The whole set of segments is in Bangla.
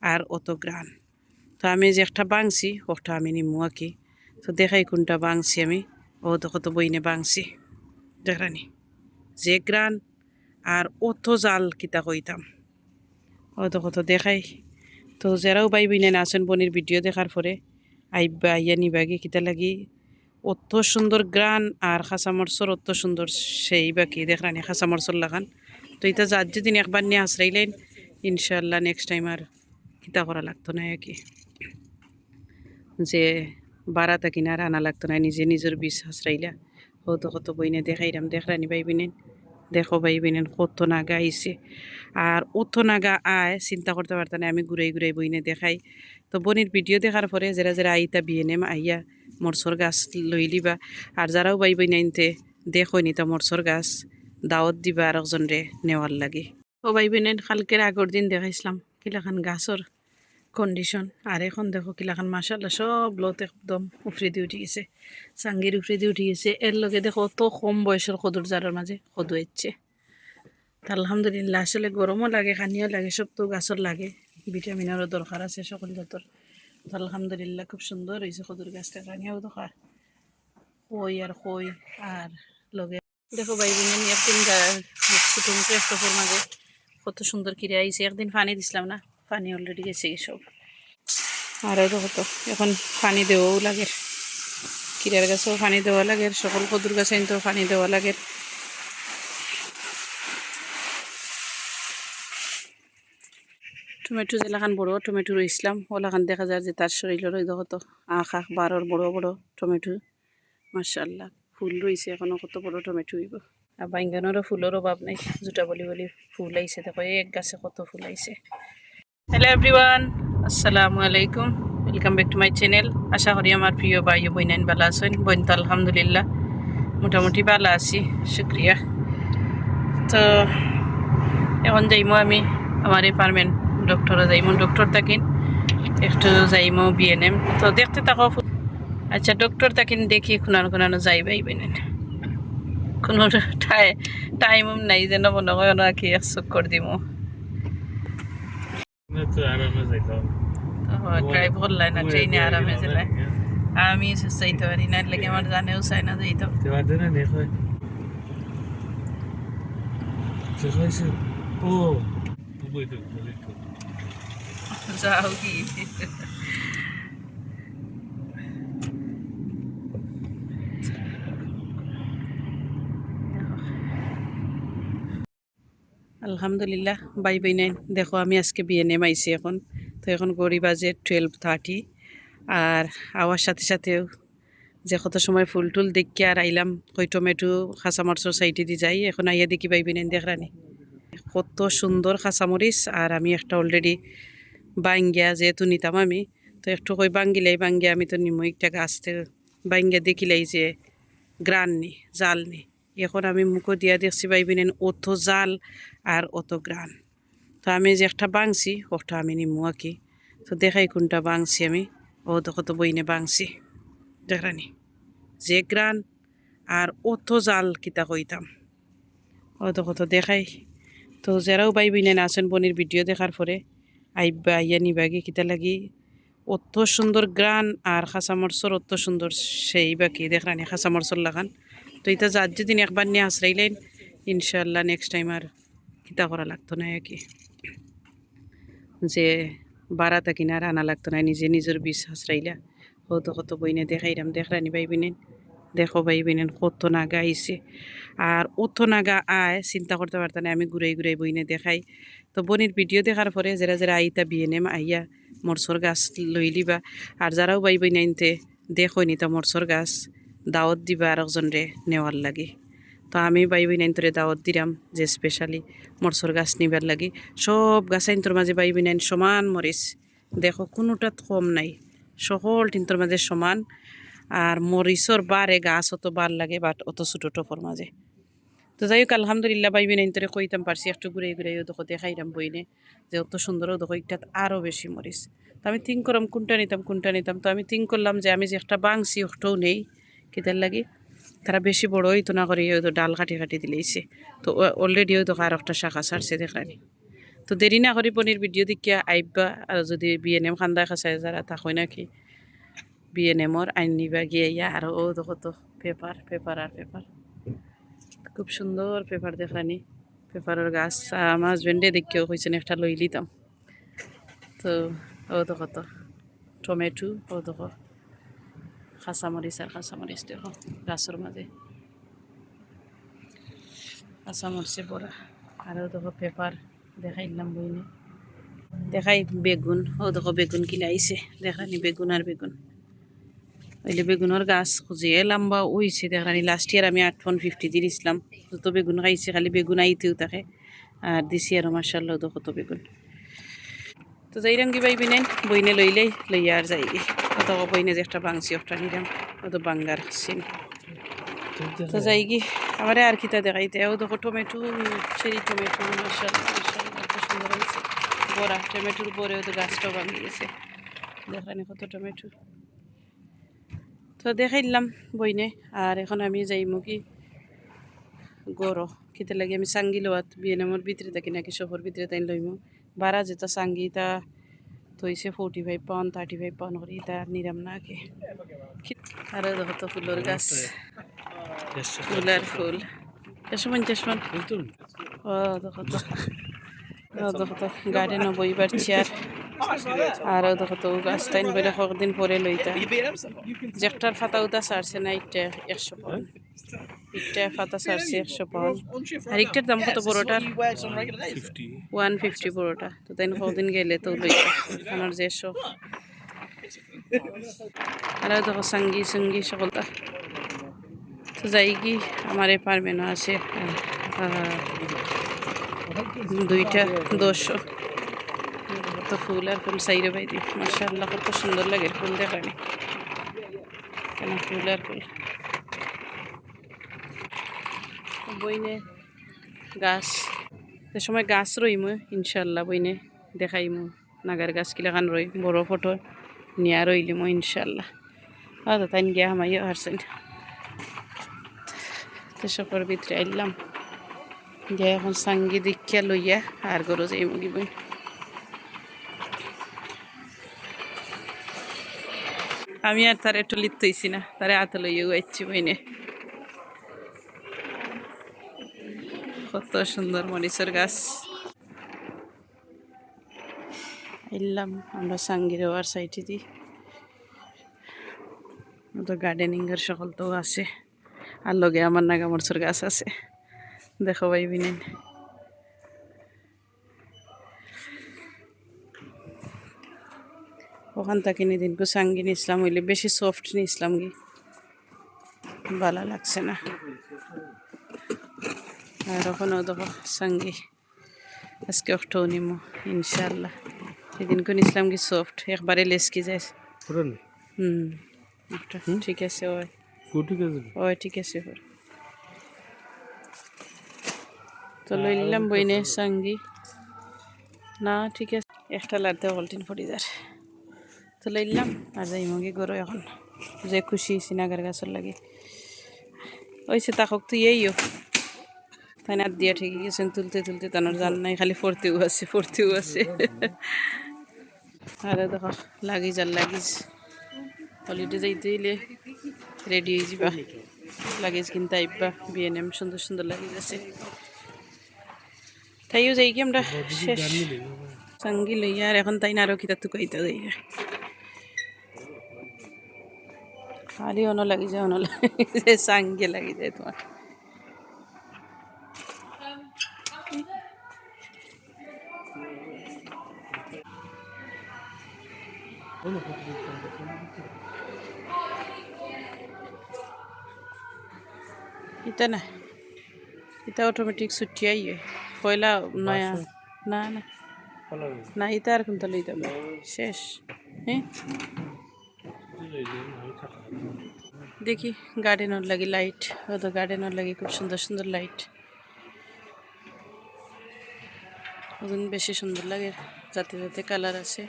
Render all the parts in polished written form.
আর অত গ্রান। তো আমি যে একটা বাংছি ওটা আমি নিমু আর কি। তো দেখাই কোনটা বাংছি আমি। ও তো কত বইনে বাংছি দেখানি যে গ্রান আর অত জাল কিতা কইতাম। ও তো কত দেখাই। তো যারাও বাই বিনে আছেন বনির ভিডিও দেখার পরে আইবা আইয়া নিবাগে কিতা লাগি অত সুন্দর গ্রান আর খাঁচামরচর অত সুন্দর সেই বাকি দেখরানি খাঁচামরচর লাগান। তো এটা যার যেদিন একবার নিয়ে আশ্রাইলেন ইনশাল্লাহ নেক্সট টাইম আর কিতা করা লাগতো না আর কি, যে বাড়াতা কিনা আর আনা লাগতো না, নিজে নিজের বীজ আশ্রাইলা। হতো কত বইনে দেখাইলাম দেখরানি বাই বিনেন। দেখো বাই বিনেন কত নাগা আইছে আর অত নাগা আয় চিন্তা করতে পারতাম না। আমি ঘুরাই ঘুরাই বইনে দেখাই। তো বনির ভিডিও দেখার পরে যারা যারা আইতা বিয়েনেম আইয়া মরসর গাছ লই লিবা। আর যারাও বাই বই নাইনতে দেখো নি তা মরসর গাছ দাওয়াত দিবা আর একজন রে নেওয়ার লাগে। ও বাই বিনেন কালকের আগর দিন দেখাইছিলাম কিলাখান গাছর কন্ডিশন। আর এখন দেখো কিলাখান মাশাআল্লাহ সব লত একদম উফরে দিয়ে উঠে গেছে, সাঙ্গির উফরে দিয়ে উঠে গেছে। এর লগে দেখো অত কম বয়সের কদুর জারের মাঝে কদু হচ্ছে। আলহামদুলিল্লাহ আসলে গরমও লাগে খানিও লাগে সব তো গাছর লাগে, ভিটামিনেরও দরকার আছে সকল জাতর। তো আলহামদুলিল্লাহ খুব সুন্দর হয়েছে কদুর গাছটা, খানিও দরকার কই আর কই। আর লগে দেখো ভাই বোন একদিন ছোটো মুখে একটা মাঝে কত সুন্দর কিরে আইছে। একদিন পানি দিছিলাম না, পানি অলরেডি গেছে সব। আর দেখো তো এখন পানি দেওয়াও লাগে, কিরার গাছেও পানি দেওয়া লাগে, সকল কদুর গাছে তো পানি দেওয়া লাগে। টমেটো যেলাখান বড় টমেটো রইছিলাম ওলাখান দেখা যায় যে তার শরীরের ওই দেখো তো আখ আখ বারোর বড় বড় টমেটো মাশাআল্লাহ ফুল রয়েছে এখনো কত বড় টমেটো হইব। আর বাইঙ্গানোরও ফুলের অভাব নাই, জুটা বলি বলি ফুল আইছে দেখো এক গাছে কত ফুল আইছে। হ্যালো এভরিওয়ান, আসসালামু আলাইকুম, welcome back to my channel. আশা করি আমার প্রিয় ভাই ও বইনাইন ভালো আছেন। বইন তো আলহামদুলিল্লাহ মোটামুটি ভালো আছি, শুক্রিয়া। তো এখন যাইমো আমি আমার এপার্টমেন্ট ডক্টরে যাইমো, ডক্টর থাকিন একটু যাইমো বিএনএম। তো দেখতে থাকো। আচ্ছা ডক্টর থাকিন দেখি কোনানো কোনানো যাই বাইবেন, কোনো টাইম নাই যেন মনে হয় না কি এক চক্কর দিমো। ড্রাইভ করলাই না ট্রেনে আরামে জেলায়, আমি চাইতে পারি না, লাগে আমার জানেও চাই না যাইতো। যাও কি আলহামদুলিল্লাহ বাই বাই নাইন। দেখো আমি আজকে বিএনএম আইছি এখন। তো এখন গড়ি বাজে 12:30। আর আওয়ার সাথে সাথেও যে কত সময় ফুল টুল দেখি আর আইলাম কই টমেটো কাঁচামরিচর সাইডে দিয়ে যাই। এখন আইয়া দেখি বাই বাই নাইন দেখরানি কত সুন্দর কাঁচামরিচ। আর আমি একটা অলরেডি বাঙ্গিয়া যেহেতু নিতাম আমি, তো একটু কই বাঙ্গিলাই বাঙ্গিয়া আমি তো নিমো একটা গাছ থেকে বাঙ্গিয়া দেখিলাই যে গ্রান নি জাল নি। এখন আমি মুখো দিয়া দেখছি বাইবিনেন অত জাল আর অত গ্রান। তো আমি যে একটা বাংছি ওটা আমি নিমু আর কি। তো দেখাই কোনটা বাংছি আমি। ও তো কত বইনে বাংছি দেখানি যে গ্রান আর অত জাল কিতা কইতাম। ও তো কত দেখাই। তো যারাও বাই বিনেন আছেন বনির ভিডিও দেখার পরে আইবা আইয়া নিবাগে কিতা লাগি অত সুন্দর গ্রান আর খাঁচামরচর অত সুন্দর সেই বাকি দেখরানি খাঁচামরচর লাগান। তো এটা যার যেদিন একবার নিয়ে আশ্রাইলেন ইনশাল্লাহ নেক্সট টাইম আর কিতা করা লাগতো না আর কি, যে বাড়াতা কিনা আর আনা লাগতো না, নিজে নিজের বীজ আশ্রাইলা। হতো কত বইনে দেখাইলাম দেখরানি বাই বিনেন। দেখো বাই বিনেন কত নাগা আইছে আর অত নাগা আয় চিন্তা করতে পারতাম না। আমি ঘুরাই ঘুরাই বইনে দেখাই। তো বনির ভিডিও দেখার পরে যারা যারা আইতা বিএনএম আইয়া মরসর গাছ লই লিবা। আর যারাও বাই বই নাইনতে দেখো নি তা মরসর গাছ দাওয়াত দিবা আর একজন রে নেওয়ার লাগে। তো আমি বাই বই নাইনতরে দাওয়াত দিলাম যে স্পেশালি মরসর গাছ নিবার লাগে। সব গাছ আইনতর মাঝে বাই বই নাইন সমান মরিচ, দেখো কোনোটাত কম নাই, সকল টিন্তর মাঝে সমান। আর মরিচর বারে গাছ অত বার লাগে বাট অত ছোটো টপর মাঝে। তো যাই হোক আলহামদুলিল্লাহ বাই বিন ইন্তরে কইতাম পারছি একটু ঘুরে ঘুরে দেখো দেখাইলাম বইনে যে অত সুন্দর দেখো একটাত আরও বেশি মরিচ। তো আমি থিঙ্ক করলাম কোনটা নিতাম কোনটা নিতাম। তো আমি থিঙ্ক করলাম যে আমি যে একটা বাংছি ওটাও নেই, কিতার লাগি তারা বেশি বড় হইতো না করে হয়তো ডাল কাটি কাটি দিলেইছে। তো অলরেডি হয়তো আর একটা শাখা ছাড়ছে দেখানি। তো দেরি না করি পনির ভিডিও দেখিয়া আইবা আর যদি বিএনএম খান্দা খাসায় যারা থাকই নাকি বিএনএমর আইন নিবা গিয়ে ইয়া আর ও দেখো তো পেপার পেপার আর পেপার খুব সুন্দর পেপার দেখানি পেপারের গাছ আমার হাজবেন্ডে দেখিও কইছেন একটা লই লিতাম তো ও দেখো তো টমেটো ও দেখো কাঁচামরিচ আর কাঁচামরিচ দেখো গাছের মাঝে কাঁচামরিচে বড়া আরও দেখো পেপার দেখাইলাম বইনে দেখাই বেগুন ও দেখো বেগুন কিনে আইছে দেখানি বেগুন আর বেগুন ওইলে বেগুনের গাছ খুঁজিয়ে লম্বা উইছে দেখানি লাস্ট ইয়ার আমি 850 দিয়েছিলাম যত বেগুন খাইছে খালি বেগুন আইতেও থাকে আর দিছি আর মার্শাল্লাহ দেখো তো বেগুন তো যাই রঙ্গি পাইবি নেন বইনে লইলেই লইয়া আর যাইবি অত বইনে যে একটা বাংসি একটা নিলাম অত বাঙ্গার সিন তো যাই কি আমার আর কিতা দেখাইতে ও দেখো টমেটো চেরি টমেটো মার্শাল্লাহ মার্শাল্লাহ কত সুন্দর হয়েছে বড়া টমেটোর পরেও তো গাছটাও ভাঙি গেছে দেখানি কত টমেটো তো দেখাইলাম বইনে আর এখন আমি যাইমু কি গরো খেতে লাগে আমি সাঙ্গি লোয়াত বিএনএমর ভিতরে থাকি নাকি শহর ভিতরে তাই লইমু বারা যেটা সাঙ্গি তা তৈছে 45 পাউন্ড 35 পাউন্ড করে তা নিরাম না কে আর দেখো তো ফুলের গাছ ফুলের ফুল চশমান চশমান ও দেখো তো দেখো তো গার্ডেনও বইবার চেয়ার আরও দেখো তো গাছ টাইন বলে কয়েকদিন পরে লইতা যেটার ফাতা উতা সারছে না ইটা 100 পাউন্ড ইটা ফাতা সারছে 100 পাউন্ড আর একটার দাম কত বড়টার 150 বড়টা তো তাই কয়েকদিন গেলে তো লইতা আমার যে শখ আর দেখো সঙ্গী সঙ্গী সকলটা তো যাই কি আমার এপার্টমেন্টও আছে 2টা 200 তো ফুল আর ফুল সাইরে বাই দিই মাশাআল্লাহ কত সুন্দর লাগে ফুল দেখানি কেন ফুল আর ফুল বইনে গাছ সে সময় গাছ রইমু ইনশাল্লাহ বইনে দেখাইমু নাগার গাছ কিলাখান রই বড় ফটো নিয়া রইলিমু ইনশাল্লাহ আর তাই গিয়া আমাইও হারছেন তো সপর ভিতরে আইলাম যে এখন সাঙ্গি দীক্ষা লইয়া আর গরু যাইমু কি বই আমি আর তার একটু লিখতেইছি না তারে হাতে লইয়াও আইছি বইনে কত সুন্দর মরিচের গাছ এলাম আমরা সাঙ্গির ওয়ার সাইডে দিই তো গার্ডেনিংয়ের সকল তো আছে আর লগে আমার নাগা মরিচের গাছ আছে দেখো পাইবি নেন ওখান থেকে নিদিনকু সাঙ্গি নিছিলাম হইলে বেশি সফট নিছিলাম কি ভালো লাগছে না আর ওখানেও দেখো সাঙ্গি আজকে একটাও নিমো ইনশাল্লাহ সেদিনকে নিছিলাম কি সফট একবারে লেসকি যায় একটা ঠিক আছে ওই ঠিক আছে তো লইলাম বইনে সাঙ্গি না ঠিক আছে একটা লাগতে হলটিন ফড়ি যার তো লইলাম আর যাই মগে গরো এখন যে খুশি সিনাগার গাছের লাগে ওইসে তাকক তুই এইও তাই না দিয়া ঠিকই গেছেন তুলতে তুলতে তানোর জান নাই খালি ফরতেও আছে আরে দেখো লাগি যার লাগিস হলিডে যাইতে হইলে রেডি হয়ে যাবা লাগেজ কিনতে আইবা বিএনএম সুন্দর সুন্দর লাগেজ আছে তাইও যাই কি আমরা শেষ সঙ্গী লইয়া আর এখন তাই না আরও কিতা তুকাইতে যাই খালি অন লাগি যায় সঙ্গে লাগি যায় তোমার ইতা না ইতা অটোমেটিক ছুটি আইয়ে পয়লা নয়া না না না ইতা আর কোনটা লইতাম শেষ হ্যাঁ দেখি গার্ডেনের লাগি লাইট হয়তো গার্ডেনের লাগি খুব সুন্দর সুন্দর লাইট ওজন বেশি সুন্দর লাগে যাতে যাতে কালার আছে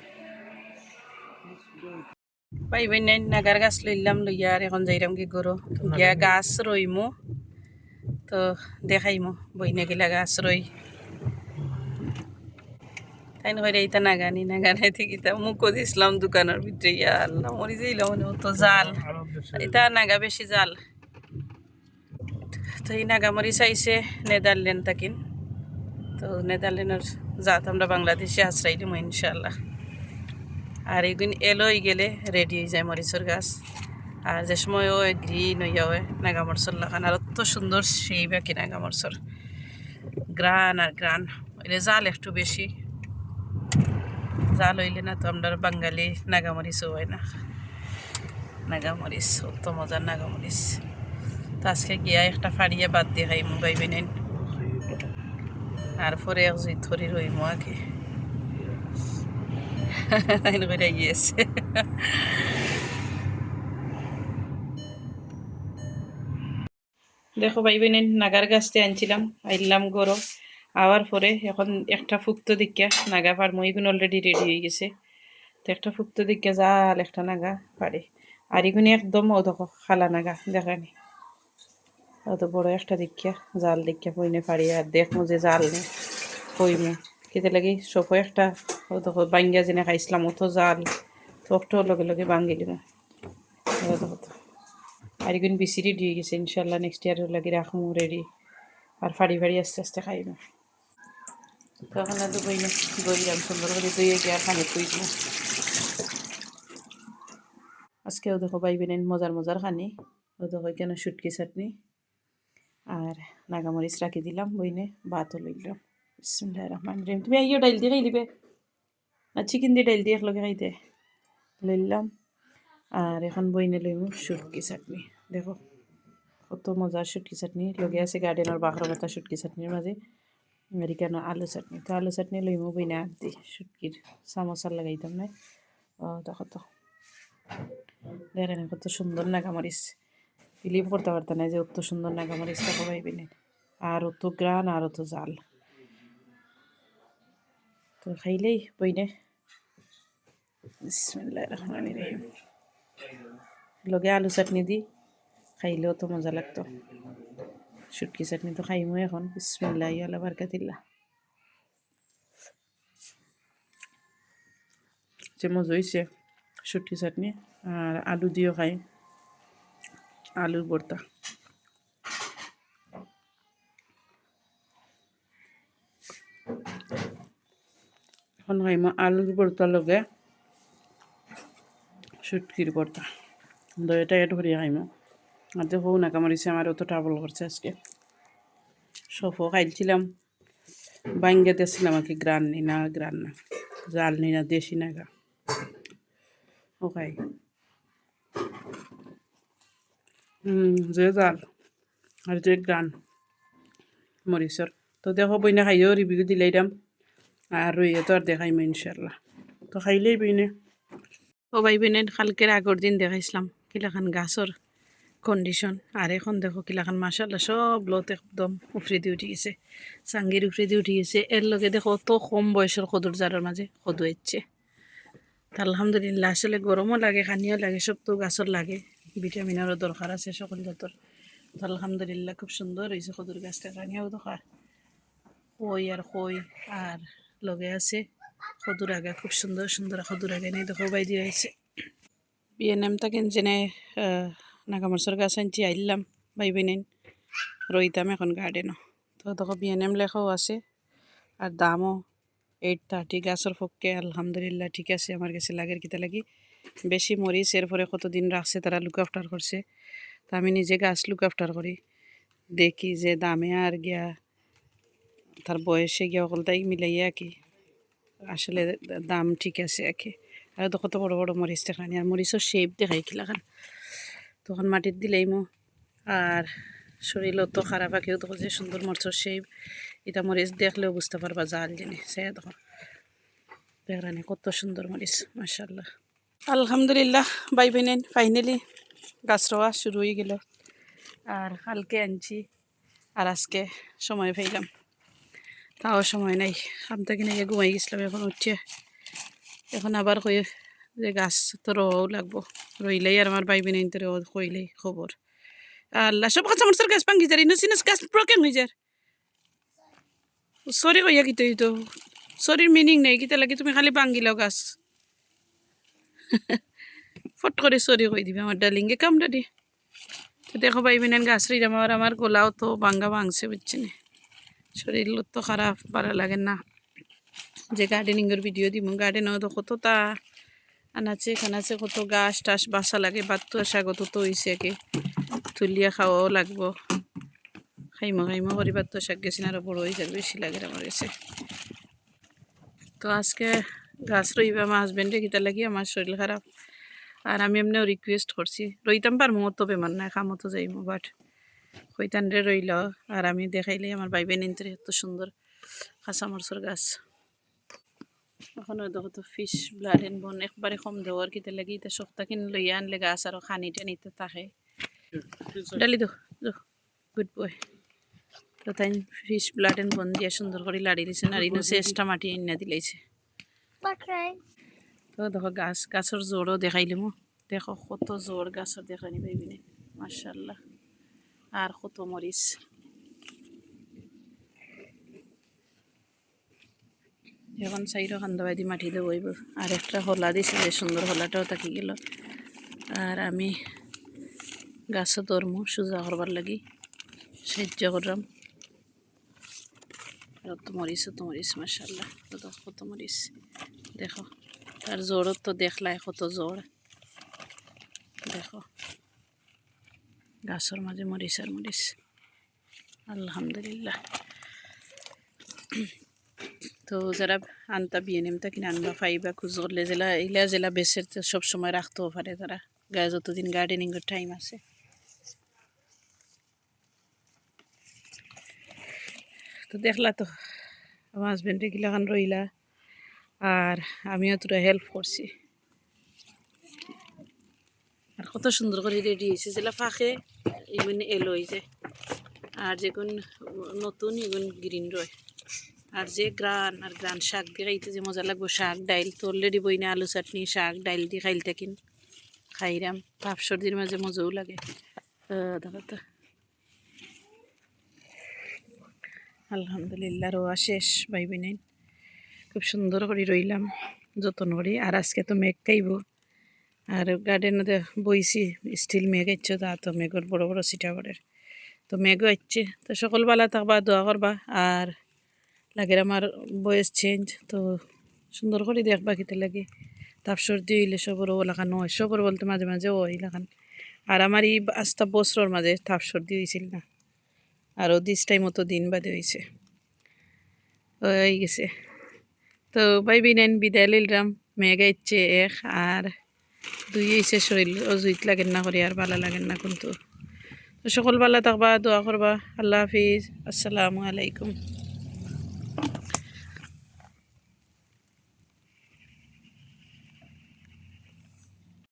পাইবেন নাই নাগার গাছ লইলাম লইয়া আর এখন যাইরাম কি করো গিয়া গাছ রইমু তো দেখাইমু বইনে গেলা গাছ রই তাই না কইরা ইতা নাগানি নাগানাই থেকে ইতা মুখো দিছিলাম দোকানের ভিতরে ইয়া আল্লাহ মরি যাইলাম মানে তো জাল ইতা নাগা বেশি জাল তো এই নাগামরি চাইছে নেদারল্যান্ড থাকিন তো নেদারল্যান্ডের জাত আমরা বাংলাদেশে আশ্রয় দিব ইনশাল্লাহ আর এইদিন এলোই গেলে রেডি হয়ে যায় মরিচর গাছ আর যে সময় ও গ্রিন হইয়া হয় নাগামরচর লাগান আর অত সুন্দর সেই বাকি নাগামরচর গ্রান আর গ্রান ওইলে জাল একটু বেশি জাল হইলে না তো আমরা বাঙালি নাগামরিচও হয় না নাগামরিচ অত মজার নাগামরিচ তো আজকে গিয়া একটা ফাড়িয়া বাদ দিয়ে খাই মোবাইল নেন আর পরে এক জুই ধরি রইমো আগে তাই করে গিয়েছে দেখো ভাই বোনেন নাগার গাছতে আনছিলাম আইলাম গরো আওয়ার পরে এখন একটা ফুক্তো দিকা নাগা পার মইগুন অলরেডি রেডি হয়ে গেছে তো একটা ফুক্তো দিকা জাল একটা নাগা পারে আর এগুনি একদম ও দেখো খালা নাগা দেখানি অত বড় একটা দীক্ষা জাল দীক্ষা পইনে পারি আর দেখমু যে জাল নেই কইমু খেতে লাগি সফো একটা ও দেখো বাঙ্গিয়া জেনে খাইছিলাম অত জাল তো একটাও লগে লগে বাঙ্গিলিম দেখো তো আর এগুন বেশি রেডি হয়ে গেছে ইনশাল্লাহ নেক্সট ইয়ার লাগে রাখমু রেডি আর ফাড়ি ফাড়ি আস্তে আস্তে খাইব তখন আর তো বইনে দইলাম সুন্দর করে দইয়ে গিয়ে আর খানি খুঁজব আজকেও দেখো বাইবেন মজার মজার খানি ও দেখো কেন শুটকি চাটনি আর নাগামরিচ রাখি দিলাম বইনে ভাতও লইলাম বিসমিল্লাহির রহমানির রহিম তুমি আইও ডাইল দিয়ে খাই দিবে না চিকেন দিয়ে ডাইল দিয়ে একলগে খাইতে লইলাম আর এখন বইনে লইমু শুটকি চাটনি দেখো কত মজার শুটকি চাটনি লগে আছে গার্ডেনের বাখর মতো শুটকি চাটনির মাঝে আর কেন আলু চাটনি তো আলু চাটনি লইমু বইনে আর দি শুটকির চামচার লাগাইতাম না ও দেখো তো দেখেন কত সুন্দর নাগামরিচ বিলিভ করতে পারতাম না যে অত সুন্দর নাগামরিচটা পাইবেন আর অত গ্রান আর অত জাল তো খাইলেই বইনে বিসমিল্লাহির রহমানির রহিম লগে আলু চাটনি দি খাইলেও তো মজা লাগতো শুটকি চাটনি তো খাইমু এখন বিসমিল্লাহি আলা বারকাতিল্লাহ যে মজা হয়েছে শুটকি চাটনি আর আলু দিয়েও খাই আলুর ভর্তা এখন খাইমু আলুর ভর্তার লগে শুটকির ভর্তা দইটা এড করিয়া খাইমু আর যে হৌ নাগামরিচে আমার অত ট্রাবল করছে আজকে সফও খাইছিলাম বাইঙ্গে দিয়েছিলাম আর কি গ্রান নি না গ্রান না জাল নি না দেশি নাগা ও খাই যে জাল আর যে গ্রান মরিচর তো দেখো বইনে খাইও রিভিউ দিলাইলাম আর রইয়ে তো আর দেখাইমো ইনশাল্লাহ তো খাইলেই বইনে ও ভাই বোনেন কালকের আগর দিন দেখাইছিলাম কিলাখান গাছর কন্ডিশন আর এখন দেখো কিলাখান মাশাল্লাহ সব লত একদম উফরে দিয়ে উঠে গেছে চাঙ্গির উফরে দিয়ে উঠে গেছে এর লগে দেখো অত কম বয়সের কদুর জারের মাঝে কদু হচ্ছে আলহামদুলিল্লাহ আসলে গরমও লাগে খানিও লাগে সব তো গাছর লাগে ভিটামিনেরও দরকার আছে সকল জাতর আলহামদুলিল্লাহ খুব সুন্দর হয়েছে কদুর গাছটা খানিও দরকার কই আর কই আর লগে আছে কদুর আগা খুব সুন্দর সুন্দর কদুর আগা নেই দেখো বাই দিয়ে হয়েছে বিএনএম থাকেন জেনে নাগামরচর গাছ আনছি আইলাম ভাই বোনেন রইতাম এখন গার্ডেনও তো দেখো বিএনএম লেখাও আছে আর দামও 830 গাছের পক্ষে আলহামদুলিল্লাহ ঠিক আছে আমার কাছে লাগের কিতা লাগি বেশি মরিচ এরপরে কতদিন রাখছে তারা লুক আফটার করছে তা আমি নিজে গাছ লুক আফটার করি দেখি যে দামে আর গিয়া তার বয়সে গিয়া সকলটাই মিলাইয়া কি আসলে দাম ঠিক আছে একে আর তো কত বড় বড় মরিচ দেখানি আর মরিচের শেপ দেখাই খিলাখান তখন মাটির দিলেইমো আর শরীরও তো খারাপ আঁকেও তখন যে সুন্দর মরিচের শেপ এটা মরিচ দেখলেও বুঝতে পারবা জাল জিনিস সে তখন দেখরানি কত সুন্দর মরিচ মাশাল্লাহ আলহামদুলিল্লাহ বাই বোনেন ফাইনালি গাছ রোয়া শুরু হয়ে গেল আর কালকে আনছি আর আজকে সময় পাইলাম তাও সময় নাই খাম থেকে নিয়ে ঘুমাই গেছিলাম এখন উঠছে এখন আবার কই যে গাছ তো রোয়াও লাগবো রইলেই আর আমার বাই বোনেন তো কইলেই খবর আল্লাহ সব কাঁচা মরচার গাছ ভাঙ্গি যার ইনোসিনোস গাছ ব্রকেন হয়ে যার সরি কইয়া কি তো শরীর মিনিং নেই কিতা লাগে তুমি খালি বাঙ্গিলাও গাছ ফট করে সরি কই দিবে আমার ডালিঙ্গে কামড়া দি তো দেখো ভাই বিনেন গাছ রইলাম আমার গোলাও তো ভাঙ্গা ভাঙছে বুঝছি না শরীর তো খারাপ ভালো লাগে না যে গার্ডেনিংয়ের ভিডিও দিব গার্ডেনও তো কত তা আনাচে খানাচে কত গাছ টাছ বাসা লাগে বাত্তু স্বাগত তো হয়েছে কি তুলিয়া খাওয়াও লাগবো খাইমো করি বাত্তু শাক গেছি আরও বড় হয়ে যাবে বেশি লাগে আমার কাছে তো আজকে গাছ রইবা আমার হাজব্যান্ডে কিতা লাগি আমার শরীর খারাপ আর আমি এমনিও রিকোয়েস্ট করছি রইতাম পারমো তো বেমার নাই খামো তো যাইমো বাট কইতানরে রইল আর আমি দেখাইলে আমার বাইবে নিনতে এত সুন্দর কাঁচামরচর গাছ এখন দেখো তো ফিশ ব্লাড এন্ড বন একবারে কম দেওয়ার কিতে লাগি এটা সপ্তাহ কিনে লইয়া আনলে গাছ আরও খানিটা নিতে থাকে ডালি দো গুড বয় তো তাই ফিশ ব্লাড এন্ড বন দিয়ে সুন্দর করে লাড়ি দিয়েছেন আর ইনো চেষ্টা মাটি এনে দিলাইছে তো দেখো গাছের জোরও দেখাইলিমো দেখো কত জোর গাছের দেখানি পাইবিনে মাশাআল্লাহ আর কত মরিচ এখন সাইডও খান্দাবাই দি মাটি দেবো আর একটা হলা দিছে যে সুন্দর হলাটাও থাকি গেল আর আমি গাছও ধরমু সোজা করবার লাগি সাহায্য করলাম কত মরিচ মাশাআল্লাহ কত মরিচ দেখো তার জোরত তো দেখলাই কত জোর দেখো গাছের মাঝে মরিচ আর মরিচ আলহামদুলিল্লাহ তো যারা আনতা বিয়ে নেমতা কিনে আনবা ফাইবা খুঁজ করলে জেলা বেসের সব সময় রাখতেও পারে তারা গায়ে যতদিন গার্ডেনিংয়ের টাইম আছে তো দেখলা তো আমার হাজব্যান্ডে গিলাখান রইলা আর আমিও তোরা হেল্প করছি আর কত সুন্দর করে রেডি হয়েছে যেটা ফাঁকে এগুন এলো হয়েছে আর যেগুন নতুন এগুন গ্রিন রয় আর যে গ্রান শাক দিয়ে খাইতে যে মজা লাগবো শাক ডাইল তো অলরেডি বই না আলু চাটনি শাক ডাইল দিয়ে খাইল থাকিন খাইরাম ভাব সর্দির মাঝে মজাও লাগে দেখো তো আলহামদুলিল্লাহ রোয়া শেষ ভাইবি নাই খুব সুন্দর করে রইলাম যত্ন করি আর আজকে তো মেঘ খাইব আর গার্ডেনে বইছি স্টিল মেঘ আইছে তা তো মেঘর বড় বড় সিটাগরের তো মেঘও আইছে তো সকালবেলা থাকবা দোয়া করবা আর লাগের আমার বয়স চেঞ্জ তো সুন্দর করে দেখবা কিতে লাগে তাপ সর্দি হইলে সবর ওলাখানো হয় সবর বলতে মাঝে মাঝে ও এলাকান আর আমার এই 5টা বছর মাঝে তাপ সর্দি হয়েছিল না আরও 20টাই মতো দিন বাদে হয়েছে হয়ে গেছে তো ভাই বিনেন বিদায় লইলাম মেঘ আইছে এক আর 2 হয়েছে শরীর অজুইত লাগেন না করি আর ভালো লাগেন না কিন্তু তো সকল ভালো থাকবা দোয়া করবা আল্লাহ হাফিজ আসসালামু আলাইকুম।